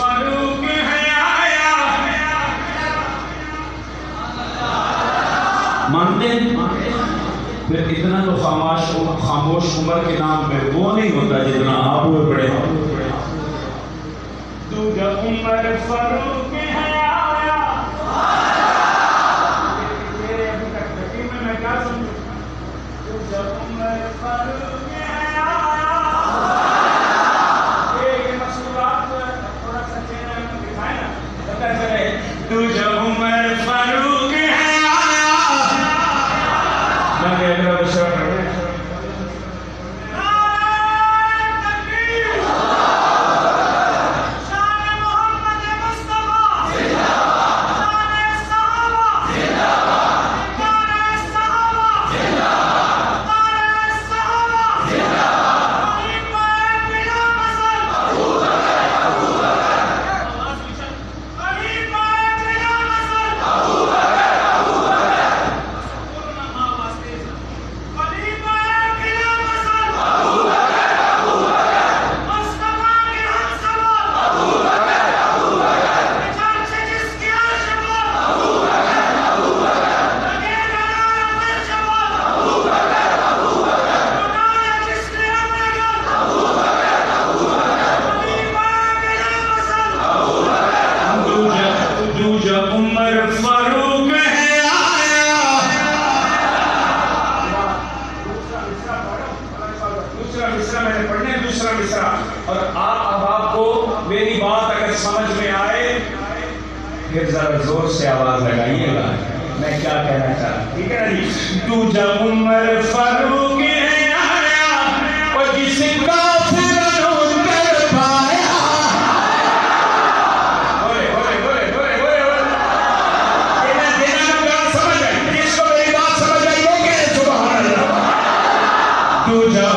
فاروق ہے آیا. مانتے ہیں؟ پھر اتنا تو خاموش عمر کے نام پہ وہ نہیں ہوتا جتنا آپ ہوئے پڑے. دوجا عمر فاروق ہے آیا. یہ ابھی تک تقریر میں کیا سمجھوں؟ دوجا عمر فاروق ہے آیا. یہ مصنوعات تھوڑا سا چہرہ میں دکھائے نا پتہ چلے. دوجا عمر فاروق ہے آیا. میں نے اگلا بشرا کر دیں. اور آپ کو میری بات اگر سمجھ میں آئے پھر ذرا زور سے آواز لگائیے گا میں کیا کہنا چاہتا. ٹھیک ہے نا جی. دوجا عمر فاروق ہے آیا اور جس کا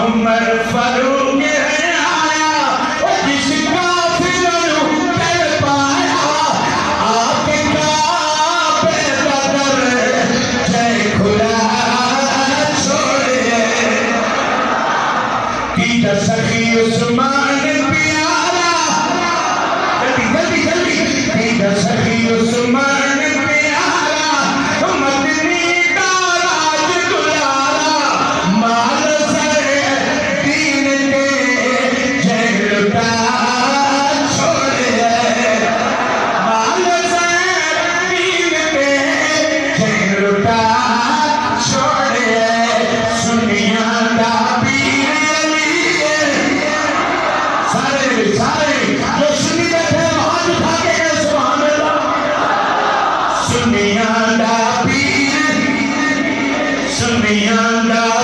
عمر فاروق ہے آیا اور جس کا فرعون کر پایا. آپ کا بدر جے کھلا چھوڑے کی سخی عثمان پیارا. جلدی جلدی جلدی کی سخی عثمان سنیاں دا